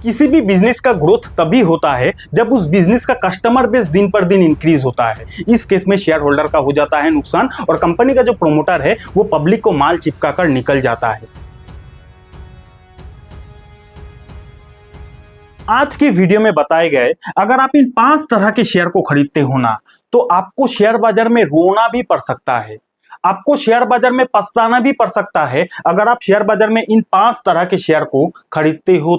किसी भी बिजनेस का ग्रोथ तभी होता है जब उस बिजनेस का कस्टमर बेस दिन पर दिन इंक्रीज होता है। इस केस में शेयर होल्डर का हो जाता है नुकसान और कंपनी का जो प्रोमोटर है वो पब्लिक को माल चिपका कर निकल जाता है। आज की वीडियो में बताए गए अगर आप इन 5 तरह के शेयर को खरीदते हो ना, तो आपको शेयर बाजार में रोना भी पड़ सकता है, आपको शेयर बाजार में पछताना भी पड़ सकता है अगर आप शेयर बाजार में इन 5 तरह के शेयर को खरीदते हो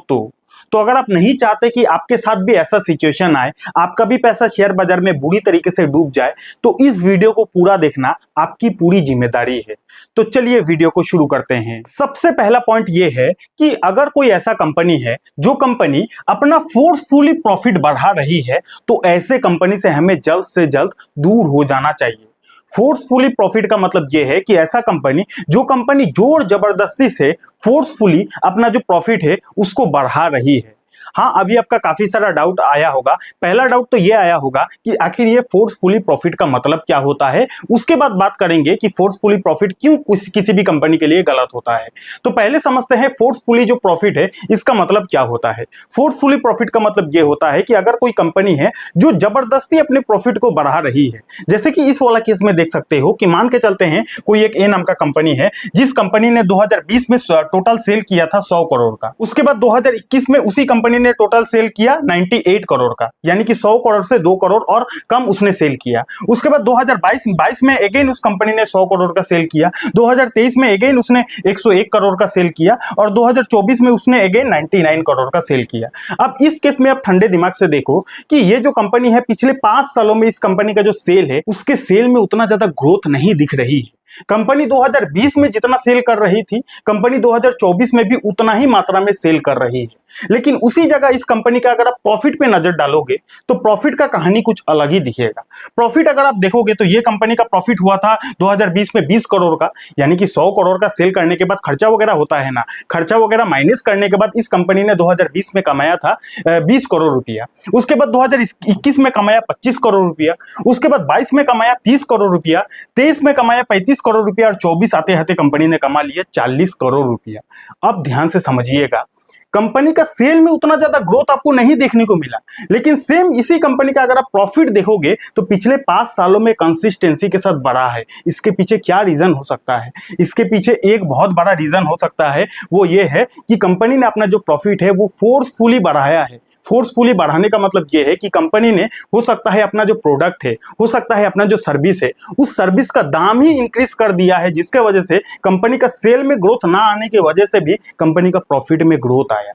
तो अगर आप नहीं चाहते कि आपके साथ भी ऐसा सिचुएशन आए, आपका भी पैसा शेयर बाजार में बुरी तरीके से डूब जाए, तो इस वीडियो को पूरा देखना आपकी पूरी जिम्मेदारी है। तो चलिए वीडियो को शुरू करते हैं। सबसे पहला पॉइंट ये है कि अगर कोई ऐसा कंपनी है जो कंपनी अपना फोर्सफुली प्रॉफिट बढ़ा रही है, तो ऐसे कंपनी से हमें जल्द से जल्द दूर हो जाना चाहिए। फोर्सफुली प्रॉफिट का मतलब यह है कि ऐसा कंपनी जोर जबरदस्ती से फोर्सफुली अपना जो प्रॉफिट है उसको बढ़ा रही है। हाँ, अभी आपका काफी सारा डाउट आया होगा। पहला डाउट तो ये आया होगा कि आखिर ये फोर्सफुली प्रॉफिट का मतलब क्या होता है। उसके बाद बात करेंगे कि फोर्सफुली प्रॉफिट क्यों किसी भी कंपनी के लिए गलत होता है। तो पहले समझते हैं फोर्सफुली जो प्रॉफिट है इसका मतलब क्या होता है। फोर्सफुली प्रॉफिट का मतलब ये होता है कि अगर कोई कंपनी है जो जबरदस्ती अपने प्रॉफिट को बढ़ा रही है, जैसे कि इस वाला केस में देख सकते हो कि मान के चलते हैं कोई एक ए नाम का कंपनी है जिस कंपनी ने 2020 में टोटल सेल किया था 100 करोड़ का। उसके बाद 2021 में उसी कंपनी ने टोटल सेल किया 98 करोड़ का, यानी कि 100 करोड़ से 2 करोड़ और कम उसने सेल किया। उसके बाद 2022 में अगेन उस कंपनी ने 100 करोड़ का सेल किया, 2023 में अगेन उसने 101 करोड़ का सेल किया और 2024 में उसने अगेन 99 करोड़ का सेल किया। अब इस केस में आप ठंडे दिमाग से देखो कि ये जो कंपनी है पिछले 5 सालों में इस कंपनी का जो सेल है उसके सेल में उतना ज्यादा ग्रोथ नहीं दिख रही है। कंपनी 2020 में जितना सेल कर रही थी, कंपनी 2024 में भी उतना ही मात्रा में सेल कर रही है। लेकिन उसी जगह इस कंपनी का अगर आप प्रॉफिट पे नजर डालोगे तो प्रॉफिट का कहानी कुछ अलग ही दिखेगा। प्रॉफिट अगर आप देखोगे तो ये कंपनी का प्रॉफिट हुआ था 2020 में 20 करोड़ का, यानी कि 100 करोड़ का सेल करने के बाद खर्चा वगैरह होता है ना, खर्चा वगैरह माइनस करने के बाद इस कंपनी ने 2020 में कमाया था 20 करोड़ रुपया। उसके बाद 2021 में कमाया 25 करोड़ रुपया, उसके बाद 22 में कमाया 30 करोड़ रुपया, 23 में कमाया 35 करोड़ रुपया और 24 आते आते कंपनी ने कमा लिया 40 करोड़ रुपया। अब ध्यान से समझिएगा, कंपनी का सेल में उतना ज्यादा ग्रोथ आपको नहीं देखने को मिला, लेकिन सेम इसी कंपनी का अगर आप प्रॉफिट देखोगे तो पिछले 5 सालों में कंसिस्टेंसी के साथ बढ़ा है। इसके पीछे क्या रीजन हो सकता है? इसके पीछे एक बहुत बड़ा रीजन हो सकता है, वो ये है कि कंपनी ने अपना जो प्रॉफिट है वो फोर्सफुली बढ़ाया है। फोर्सफुली बढ़ाने का मतलब यह है कि कंपनी ने हो सकता है अपना जो प्रोडक्ट है, हो सकता है अपना जो सर्विस है, उस सर्विस का दाम ही इंक्रीज कर दिया है, जिसके वजह से कंपनी का सेल में ग्रोथ ना आने की वजह से भी कंपनी का प्रॉफिट में ग्रोथ आया।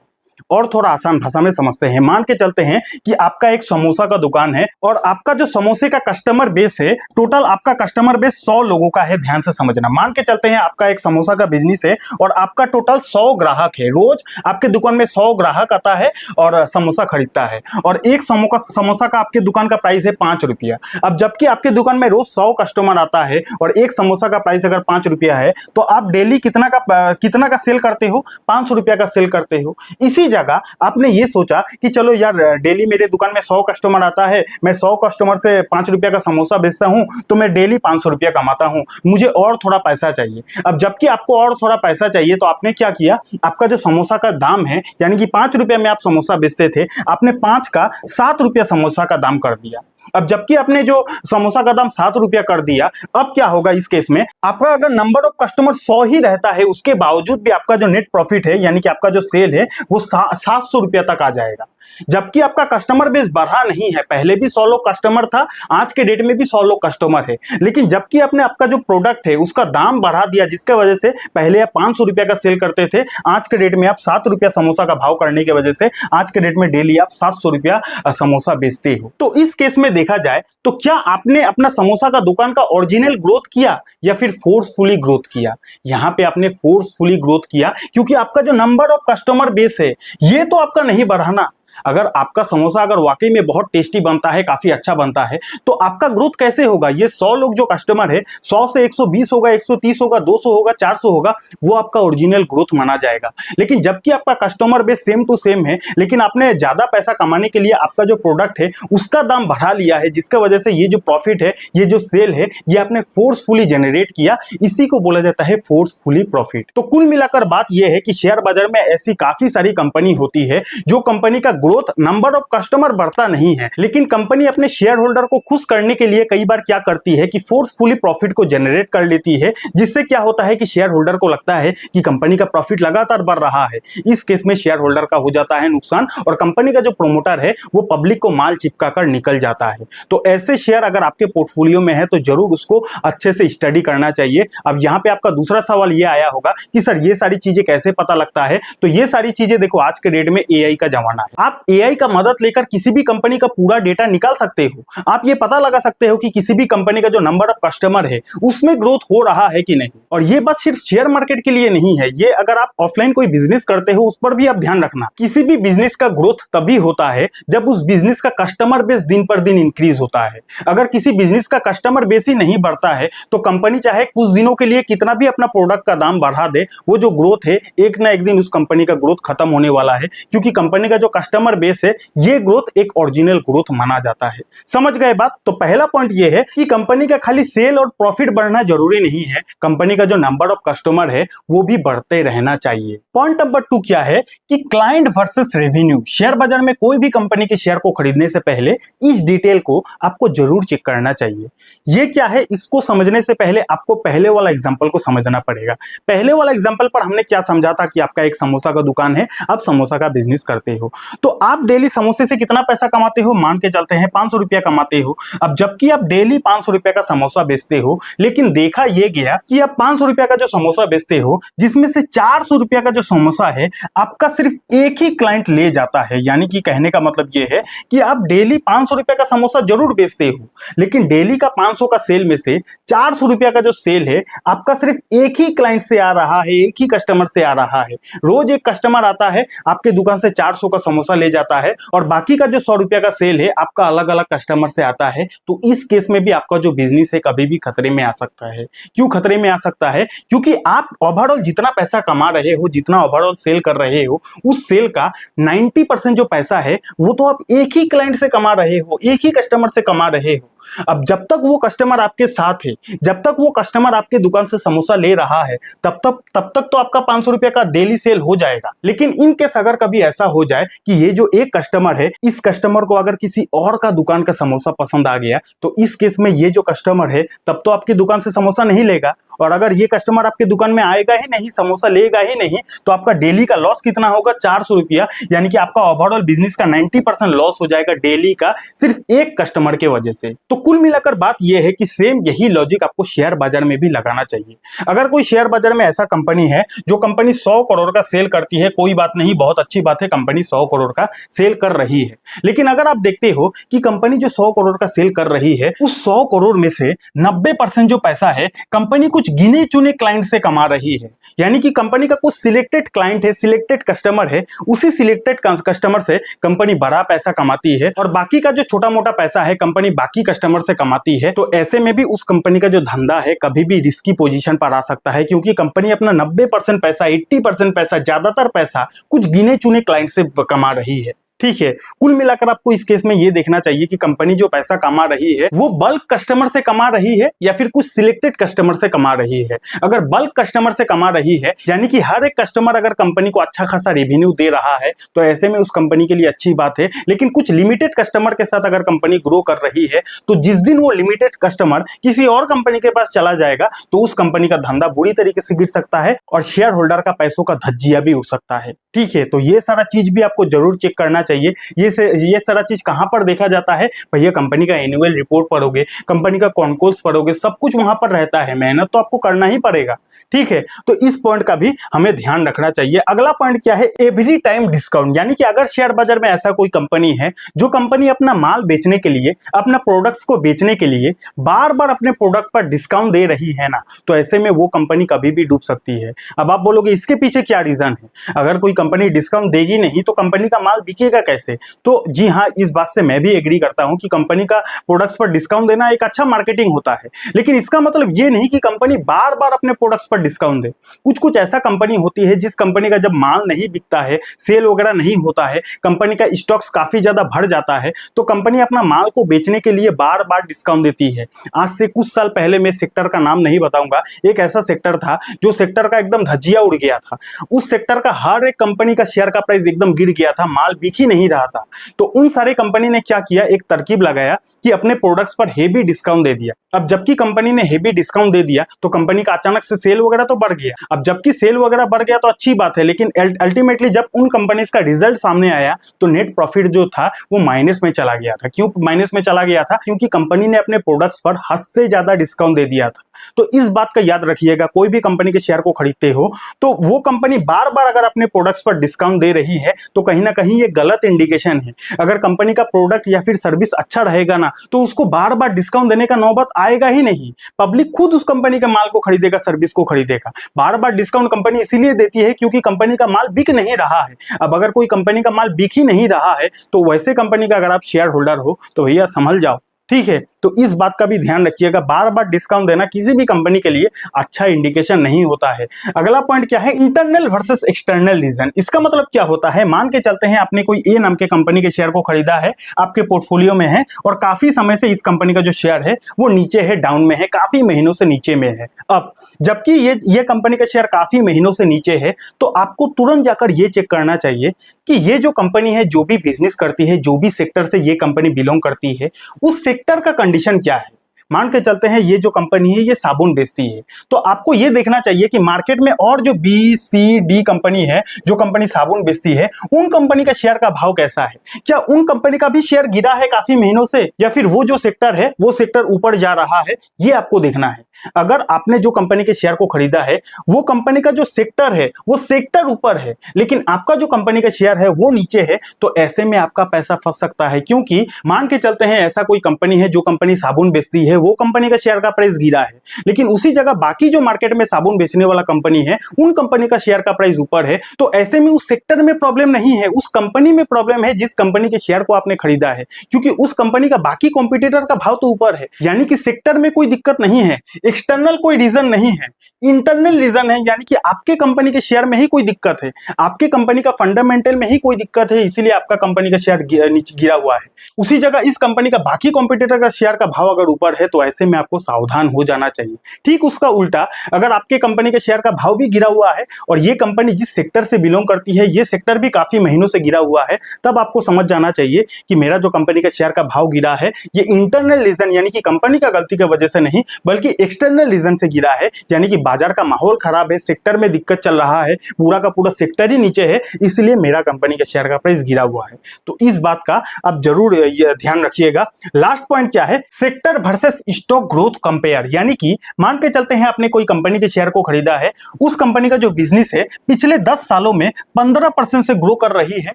और थोड़ा आसान भाषा में समझते हैं, मान के चलते हैं कि आपका एक समोसा का दुकान है और आपका जो समोसे का कस्टमर बेस है, टोटल आपका कस्टमर बेस 100 लोगों का है। ध्यान से समझना, मान के चलते हैं आपका एक समोसा का बिजनेस है और आपका टोटल 100 ग्राहक है। रोज आपके दुकान में 100 ग्राहक आता है और समोसा खरीदता है और एक समोसा का आपके दुकान का प्राइस है 5 रुपया। अब जबकि आपके दुकान में रोज 100 कस्टमर आता है और एक समोसा का प्राइस अगर 5 रुपया है, तो आप डेली कितना का सेल करते हो? 500 रुपया का सेल करते हो। इसी जगह आपने ये सोचा कि चलो यार, डेली मेरे दुकान में 100 कस्टमर आता है, मैं 100 कस्टमर से 5 रुपया का समोसा बेचता हूं, तो मैं डेली 500 रुपया कमाता हूं, मुझे और थोड़ा पैसा चाहिए। अब जबकि आपको और थोड़ा पैसा चाहिए तो आपने क्या किया, आपका जो समोसा का दाम है, यानी कि 5 रुपया में आप समोसा बेचते थे, आपने 5 का 7 रुपया समोसा का दाम कर दिया। अब जबकि आपने जो समोसा का दाम 7 रुपया कर दिया, अब क्या होगा इस केस में, आपका अगर नंबर ऑफ कस्टमर 100 ही रहता है, उसके बावजूद भी आपका जो नेट प्रॉफिट है, यानी कि आपका जो सेल है, वो 700 रुपया तक आ जाएगा। जबकि आपका कस्टमर बेस बढ़ा नहीं है, पहले भी 100 लोग कस्टमर था, आज के डेट में भी 100 लोग कस्टमर है, लेकिन जबकि आपने आपका जो प्रोडक्ट है उसका दाम बढ़ा दिया, जिसके वजह से पहले आप 500 रुपया का सेल करते थे, आज के डेट में आप 7 रुपया समोसा का भाव करने की वजह से आज के डेट में डेली आप 700 रुपया समोसा बेचते हो। तो इस केस में देखा जाए तो क्या आपने अपना समोसा का दुकान का ओरिजिनल ग्रोथ किया या फिर फोर्सफुली ग्रोथ किया? यहां पे आपने फोर्सफुली ग्रोथ किया, क्योंकि आपका जो नंबर ऑफ कस्टमर बेस है ये तो आपका नहीं बढ़ाना, अगर आपका समोसा अगर वाकई में बहुत टेस्टी बनता है, काफी अच्छा बनता है, तो आपका ग्रोथ कैसे होगा? ये 100 लोग जो कस्टमर है, 100 से 120 होगा, 130 होगा, 200 होगा, 400 होगा, वो आपका ओरिजिनल ग्रोथ माना जाएगा। लेकिन जबकि आपका customer base same to same है, लेकिन आपने ज्यादा पैसा कमाने के लिए आपका जो प्रोडक्ट है उसका दाम बढ़ा लिया है, जिसकी वजह से ये जो प्रॉफिट है, ये जो सेल है, ये आपने फोर्सफुली जनरेट किया, इसी को बोला जाता है फोर्सफुली प्रॉफिट। तो कुल मिलाकर बात यह है कि शेयर बाजार में ऐसी काफी सारी कंपनी होती है जो कंपनी का ग्रोथ, नंबर ऑफ कस्टमर बढ़ता नहीं है, लेकिन कंपनी अपने शेयर होल्डर को खुश करने के लिए कई बार क्या करती है कि फोर्सफुली प्रॉफिट को जनरेट कर लेती है, जिससे क्या होता है कि शेयर होल्डर को लगता है कि कंपनी का प्रॉफिट लगातार बढ़ रहा है। इस केस में शेयर होल्डर का हो जाता है नुकसान और कंपनी का जो प्रोमोटर है वो पब्लिक को माल चिपका कर निकल जाता है। तो ऐसे शेयर अगर आपके पोर्टफोलियो में है तो जरूर उसको अच्छे से स्टडी करना चाहिए। अब यहाँ पे आपका दूसरा सवाल ये आया होगा कि सर ये सारी चीजें कैसे पता लगता है? तो ये सारी चीजें देखो, आज के डेट में एआई का जमाना है। आप एआई का मदद लेकर किसी भी कंपनी का पूरा डेटा निकाल सकते हो। आप ये पता लगा सकते हो कि किसी भी कंपनी का जो नंबर ऑफ कस्टमर है उसमें ग्रोथ हो रहा है कि नहीं। और ये बात सिर्फ शेयर मार्केट के लिए नहीं है, ये अगर आप ऑफलाइन कोई बिजनेस करते हो उस पर भी आप ध्यान रखना। किसी भी बिजनेस का ग्रोथ तभी होता है जब उस बिजनेस का कस्टमर बेस दिन पर दिन इंक्रीज होता है। अगर किसी बिजनेस का कस्टमर बेस ही नहीं बढ़ता है तो कंपनी चाहे कुछ दिनों के लिए कितना भी अपना प्रोडक्ट का दाम बढ़ा दे, वो जो ग्रोथ है एक ना एक दिन उस कंपनी का ग्रोथ खत्म होने वाला है, क्योंकि कंपनी का जो कस्टमर बेस है ये ग्रोथ एक ओरिजिनल ग्रोथ माना जाता है। समझ गए बात? तो पहला पॉइंट ये है कि कंपनी का खाली सेल और प्रॉफिट बढ़ना जरूरी नहीं है, कंपनी का जो नंबर ऑफ कस्टमर है वो भी बढ़ते रहना चाहिए। पॉइंट नंबर 2 क्या है कि क्लाइंट वर्सेस रेवेन्यू। शेयर बाजार में कोई भी कंपनी के शेयर को खरीदने से पहले इस डिटेल को आपको जरूर चेक करना चाहिए। ये क्या है, इसको समझने से पहले आपको पहले वाला एग्जांपल को समझना पड़ेगा। पहले वाला एग्जांपल पर हमने क्या समझा था कि आपका एक समोसा का दुकान है, आप समोसा का बिजनेस करते हो, तो आप डेली समोसे से कितना पैसा कमाते हो? मान के चलते हैं 500 रुपया कमाते हो। अब जबकि आप डेली 500 रुपया का समोसा बेचते हो, लेकिन देखा यह गया कि आप 500 रुपया का जो समोसा बेचते हो जिसमें से 400 रुपया का जो समोसा है आपका सिर्फ एक ही क्लाइंट ले जाता है। यानी कि कहने का मतलब यह है कि आप डेली 500 रुपया का समोसा जरूर बेचते हो, लेकिन डेली का 500 का सेल में से 400 रुपया का जो सेल है आपका सिर्फ एक ही क्लाइंट से आ रहा है, एक ही कस्टमर से आ रहा है। रोज एक कस्टमर आता है, आपके दुकान से 400 का समोसा ले जाता है और बाकी का जो 100 रुपया का सेल है आपका अलग अलग कस्टमर से आता है। तो इस केस में भी आपका जो बिजनेस है कभी भी खतरे में आ सकता है। क्यों खतरे में आ सकता है? क्योंकि आप ओवरऑल जितना पैसा कमा रहे हो, जितना ओवरऑल सेल कर रहे हो, उस सेल का 90% जो पैसा है वो तो आप एक ही क्लाइंट से कमा रहे हो, एक ही कस्टमर से कमा रहे हो। अब जब तक वो कस्टमर आपके साथ है, जब तक वो कस्टमर आपके दुकान से समोसा ले रहा है, तब तक तो आपका 500 रुपया का डेली सेल हो जाएगा। लेकिन इन केस अगर कभी ऐसा हो जाए कि ये जो एक कस्टमर है, इस कस्टमर को अगर किसी और का दुकान का समोसा पसंद आ गया, तो इस केस में ये जो कस्टमर है तब तो आपकी दुकान से समोसा नहीं लेगा। और अगर ये कस्टमर आपके दुकान में आएगा ही नहीं, समोसा लेगा ही नहीं, तो आपका डेली का लॉस कितना होगा? 400 रुपया। यानी कि आपका ओवरऑल बिजनेस का 90% लॉस हो जाएगा डेली का, सिर्फ एक कस्टमर के वजह से। तो कुल मिलाकर बात यह है कि सेम यही लॉजिक आपको शेयर बाजार में भी लगाना चाहिए। अगर कोई शेयर बाजार में ऐसा कंपनी है जो कंपनी 100 करोड़ का सेल करती है, कोई बात नहीं, बहुत अच्छी बात है, कंपनी 100 करोड़ का सेल कर रही है। लेकिन अगर आप देखते हो कि कंपनी जो 100 करोड़ का सेल कर रही है, उस 100 करोड़ में से 90% जो पैसा है कंपनी कुछ गिने चुने क्लाइंट से कमा रही है। यानी कि कंपनी का कुछ सिलेक्टेड क्लाइंट है, सिलेक्टेड कस्टमर है, उसी सिलेक्टेड कस्टमर से कंपनी बड़ा पैसा कमाती है और बाकी का जो छोटा मोटा पैसा है कंपनी बाकी कस्टमर से कमाती है। तो ऐसे में भी उस कंपनी का जो धंधा है कभी भी रिस्की पोजीशन पर आ सकता है, क्योंकि कंपनी अपना 90% पैसा, 80% पैसा, ज्यादातर पैसा कुछ गिने चुने क्लाइंट से कमा रही है। ठीक है, कुल मिलाकर आपको इस केस में ये देखना चाहिए कि कंपनी जो पैसा कमा रही है वो बल्क कस्टमर से कमा रही है या फिर कुछ सिलेक्टेड कस्टमर से कमा रही है। अगर बल्क कस्टमर से कमा रही है, यानी कि हर एक कस्टमर अगर कंपनी को अच्छा खासा रेवेन्यू दे रहा है, तो ऐसे में उस कंपनी के लिए अच्छी बात है। लेकिन कुछ लिमिटेड कस्टमर के साथ अगर कंपनी ग्रो कर रही है, तो जिस दिन वो लिमिटेड कस्टमर किसी और कंपनी के पास चला जाएगा तो उस कंपनी का धंधा बुरी तरीके से गिर सकता है और शेयर होल्डर का पैसों का धज्जिया भी उड़ सकता है। ठीक है, तो ये सारा चीज भी आपको जरूर चेक करना चाहिए। ये सारा चीज कहां पर देखा जाता है भैया? कंपनी का एनुअल रिपोर्ट पढ़ोगे, कंपनी का कॉन्कॉल्स पढ़ोगे, सब कुछ वहां पर रहता है। मेहनत तो आपको करना ही पड़ेगा। ठीक है, तो इस पॉइंट का भी हमें ध्यान रखना चाहिए। अगला पॉइंट क्या है? Every time discount. यानी कि अगर शेयर बाजार में ऐसा कोई कंपनी है जो कंपनी अपना माल बेचने के लिए, अपना प्रोडक्ट्स को बेचने के लिए बार बार अपने प्रोडक्ट पर डिस्काउंट दे रही है ना, तो ऐसे में वो कंपनी कभी भी डूब सकती है। अब आप बोलोगे इसके पीछे क्या रीजन है? अगर कोई कंपनी डिस्काउंट देगी नहीं तो कंपनी का माल बिकेगा बढ़ेगा कैसे? तो जी हाँ, इस बात से मैं भी एग्री करता हूं कि कंपनी का प्रोडक्ट्स पर डिस्काउंट देना एक अच्छा मार्केटिंग होता है, लेकिन इसका मतलब ये नहीं कि कंपनी बार बार अपने प्रोडक्ट्स पर डिस्काउंट दे। कुछ कुछ ऐसा कंपनी होती है जिस कंपनी का जब माल नहीं बिकता है, सेल वगैरह नहीं होता है, कंपनी का स्टॉक्स काफी ज्यादा बढ़ जाता है, तो कंपनी अपना माल को बेचने के लिए बार बार डिस्काउंट देती है। आज से कुछ साल पहले, मैं सेक्टर का नाम नहीं बताऊंगा, एक ऐसा सेक्टर था जो सेक्टर का एकदम धज्जिया उड़ गया था। उस सेक्टर का हर एक कंपनी का शेयर का प्राइस एकदम गिर गया था, माल बिक ही नहीं रहा था। तो उन सारे कंपनी ने क्या किया, एक तरकीब लगाया कि अपने प्रोडक्ट्स पर हेवी डिस्काउंट दे दिया। अब जबकि कंपनी ने हेवी डिस्काउंट दे दिया तो कंपनी का अचानक से सेल वगैरह तो बढ़ गया। अब जबकि सेल वगैरह बढ़ गया तो अच्छी बात है, लेकिन अल्टीमेटली जब उन कंपनीज का रिजल्ट सामने आया तो नेट प्रॉफिट जो था वो माइनस में चला गया था। क्यों माइनस में चला गया था? क्योंकि कंपनी ने अपने प्रोडक्ट्स पर हद से ज्यादा डिस्काउंट दे दिया था। तो इस बात का याद रखिएगा, कोई भी कंपनी के शेयर को खरीदते हो तो वो कंपनी बार बार अगर अपने प्रोडक्ट्स पर डिस्काउंट दे रही है तो कहीं ना कहीं ये गलत इंडिकेशन है। अगर कंपनी का प्रोडक्ट या फिर सर्विस अच्छा रहेगा ना तो उसको बार बार डिस्काउंट देने का नौबत आएगा ही नहीं। पब्लिक खुद उस कंपनी के माल को खरीदेगा, सर्विस को खरीदेगा। बार बार डिस्काउंट कंपनी इसीलिए देती है क्योंकि कंपनी का माल बिक नहीं रहा है। अब अगर कोई कंपनी का माल बिक ही नहीं रहा है तो वैसे कंपनी का अगर आप शेयर होल्डर हो तो भैया संभल जाओ, ठीक है? तो इस बात का भी ध्यान रखिएगा, बार बार डिस्काउंट देना किसी भी कंपनी के लिए अच्छा इंडिकेशन नहीं होता है। अगला पॉइंट क्या है, इंटरनल वर्सेस एक्सटर्नल रीजन। इसका मतलब क्या होता है, मान के चलते हैं आपने कोई ए नाम के कंपनी के शेयर को खरीदा है, आपके पोर्टफोलियो में है और काफी समय से इस कंपनी का जो शेयर है वो नीचे है, डाउन में है, काफी महीनों से नीचे में है। अब जबकि ये कंपनी का शेयर काफी महीनों से नीचे है तो आपको तुरंत जाकर ये चेक करना चाहिए कि ये जो कंपनी है, जो भी बिजनेस करती है, जो भी सेक्टर से ये कंपनी बिलोंग करती है, उस सेक्टर का कंडीशन क्या है। मान के चलते हैं ये जो कंपनी है ये साबुन बेचती है, तो आपको ये देखना चाहिए कि मार्केट में और जो बी सी डी कंपनी है, जो कंपनी साबुन बेचती है, उन कंपनी का शेयर का भाव कैसा है। क्या उन कंपनी का भी शेयर गिरा है काफी महीनों से, या फिर वो जो सेक्टर है वो सेक्टर ऊपर जा रहा है, ये आपको देखना है। अगर आपने जो कंपनी के शेयर को खरीदा है वो कंपनी का जो सेक्टर है वो सेक्टर ऊपर है, लेकिन आपका जो कंपनी का शेयर है वो नीचे है, तो ऐसे में आपका पैसा फंस सकता है। क्योंकि मान के चलते हैं ऐसा कोई कंपनी है, जो कंपनी साबुन बेचती है, वो कंपनी का शेयर का प्राइस गिरा है, लेकिन उसी जगह बाकी जो मार्केट में साबुन बेचने वाला कंपनी है उन कंपनी का शेयर का प्राइस ऊपर है, तो ऐसे में उस सेक्टर में प्रॉब्लम नहीं है, उस कंपनी में प्रॉब्लम है जिस कंपनी के शेयर को आपने खरीदा है, क्योंकि उस कंपनी का बाकी कॉम्पिटिटर का भाव तो ऊपर है। यानी कि सेक्टर में कोई दिक्कत नहीं है, एक्सटर्नल कोई रीजन नहीं है, इंटरनल रीजन है। यानी कि आपके कंपनी के शेयर में ही कोई दिक्कत है, आपके कंपनी का फंडामेंटल में ही कोई दिक्कत है, इसीलिए आपका कंपनी का शेयर नीचे गिरा हुआ है। उसी जगह इस कंपनी का बाकी कॉम्पिटिटर का शेयर का भाव अगर ऊपर है तो ऐसे में आपको सावधान हो जाना चाहिए। ठीक उसका उल्टा, अगर आपके कंपनी के शेयर का भाव भी गिरा हुआ है और ये कंपनी जिस सेक्टर से बिलोंग करती है ये सेक्टर भी काफी महीनों से गिरा हुआ है, तब आपको समझ जाना चाहिए कि मेरा जो कंपनी का शेयर का भाव गिरा है ये इंटरनल रीजन यानी कि कंपनी का गलती की वजह से नहीं बल्कि एक्सटर्नल रीजन से गिरा है। यानी कि बाजार का माहौल खराब है, सेक्टर में दिक्कत चल रहा है, पूरा का पूरा सेक्टर ही नीचे है, इसलिए मेरा कंपनी के शेयर का प्राइस गिरा हुआ है। तो इस बात का आप जरूर ध्यान रखिएगा। लास्ट पॉइंट क्या है, sector versus stock growth compare. यानी कि मान के चलते हैं आपने कोई कंपनी के शेयर को खरीदा है, उस कंपनी का जो बिजनेस है पिछले 10 सालों में 15% से ग्रो कर रही है,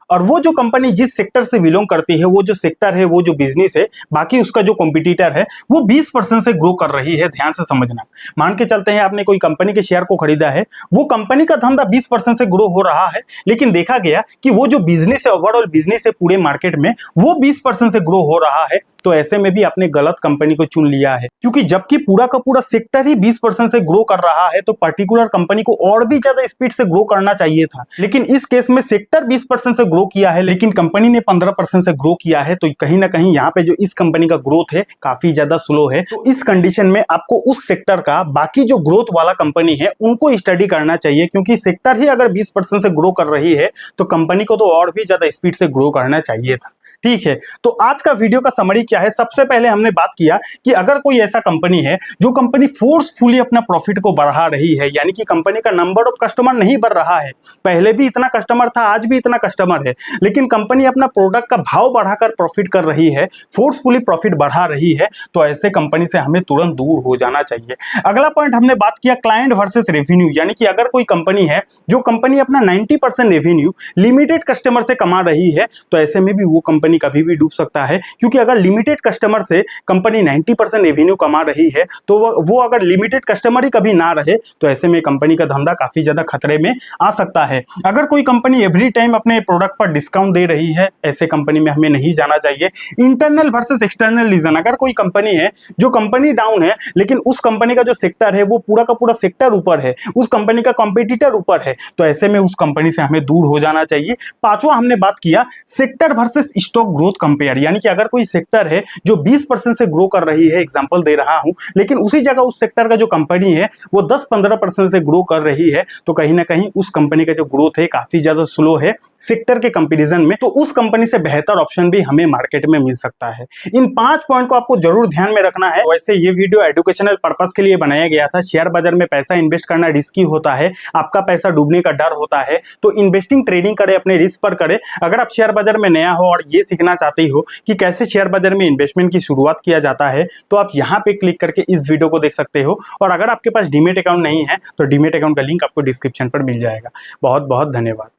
और वो जो कंपनी जिस सेक्टर से बिलोंग करती है, वो जो सेक्टर है, वो जो बिजनेस है, बाकी उसका जो कॉम्पिटिटर है वो 20% से ग्रो कर रही है। ध्यान से समझना, मान के चलते हैं आपने कोई कंपनी के शेयर को खरीदा है, वो कंपनी का धंधा 20% से ग्रो हो रहा है, लेकिन देखा गया कि वो जो बिजनेस है, ओवरऑल बिजनेस है पूरे मार्केट में, वो 20% से ग्रो हो रहा है, तो ऐसे में भी आपने गलत कंपनी को चुन लिया है। क्योंकि जबकि पूरा का पूरा सेक्टर ही 20% से ग्रो कर रहा है तो पर्टिकुलर कंपनी को और भी ज्यादा स्पीड से ग्रो करना चाहिए था, लेकिन इस केस में सेक्टर 20% से ग्रो किया है लेकिन कंपनी ने 15% से ग्रो किया है, तो कहीं ना कहीं यहाँ पे जो इस कंपनी का ग्रोथ है काफी ज्यादा स्लो है। तो इस कंडीशन में आपको उस सेक्टर का बाकी जो ग्रोथ वाला कंपनी है उनको स्टडी करना चाहिए, क्योंकि सेक्टर ही अगर 20% से ग्रो कर रही है तो कंपनी को तो और भी ज्यादा स्पीड से ग्रो करना चाहिए था। ठीक है, तो आज का वीडियो का समरी क्या है, सबसे पहले हमने बात किया कि अगर कोई ऐसा कंपनी है जो कंपनी फोर्सफुली अपना प्रॉफिट को बढ़ा रही है, यानी कि कंपनी का नंबर ऑफ कस्टमर नहीं बढ़ रहा है, पहले भी इतना कस्टमर था, आज भी इतना कस्टमर है, लेकिन कंपनी अपना प्रोडक्ट का भाव बढ़ाकर प्रॉफिट कर रही है, फोर्सफुली प्रॉफिट बढ़ा रही है, तो ऐसे कंपनी से हमें तुरंत दूर हो जाना चाहिए। अगला पॉइंट हमने बात किया क्लाइंट वर्सेस रेवेन्यू, यानी कि अगर कोई कंपनी है जो कंपनी अपना 90% रेवेन्यू लिमिटेड कस्टमर से कमा रही है, तो ऐसे में भी वो कंपनी कंपनी कभी भी डूब सकता है, क्योंकि अगर लिमिटेड कस्टमर से कंपनी 90% रेवेन्यू कमा रही है तो वो अगर लिमिटेड कस्टमर ही कभी ना रहे तो ऐसे में कंपनी का धंधा काफी ज्यादा खतरे में आ सकता है। अगर कोई कंपनी एवरी टाइम अपने प्रोडक्ट पर डिस्काउंट दे रही है, ऐसे कंपनी में हमें नहीं जाना चाहिए। इंटरनल वर्सेस एक्सटर्नल रीजन, अगर कोई कंपनी है जो कंपनी डाउन है लेकिन उस कंपनी का जो सेक्टर है वो पूरा का पूरा सेक्टर ऊपर है, उस कंपनी का कॉम्पिटिटर ऊपर है, तो ऐसे में उस कंपनी से हमें दूर हो जाना चाहिए। पांचवा हमने बात किया sector versus stock growth compare, यानी कि अगर कोई सेक्टर है जो 20% से ग्रो कर रही है, एग्जांपल दे रहा हूं, लेकिन उसी जगह उस सेक्टर का जो कंपनी है वो 10-15% से ग्रो कर रही है, तो कहीं ना कहीं उस कंपनी का जो ग्रोथ है काफी ज्यादा स्लो है सेक्टर के कंपैरिजन में, तो उस कंपनी से बेहतर ऑप्शन भी हमें मार्केट में मिल सकता है। इन 5 पॉइंट को आपको जरूर ध्यान में रखना है। वैसे ये वीडियो एजुकेशनल पर्पस के लिए बनाया गया था। शेयर बाजार में पैसा इन्वेस्ट करना रिस्की होता है, आपका पैसा डूबने का डर होता है, तो इन्वेस्टिंग ट्रेडिंग करें, अपने रिस्क पर करें। अगर आप शेयर बाजार में नया हो और ये सीखना चाहते हो कि कैसे शेयर बाजार में इन्वेस्टमेंट की शुरुआत किया जाता है, तो आप यहाँ पे क्लिक करके इस वीडियो को देख सकते हो। और अगर आपके पास डीमैट अकाउंट नहीं है तो डीमैट अकाउंट का लिंक आपको डिस्क्रिप्शन पर मिल जाएगा। बहुत बहुत धन्यवाद।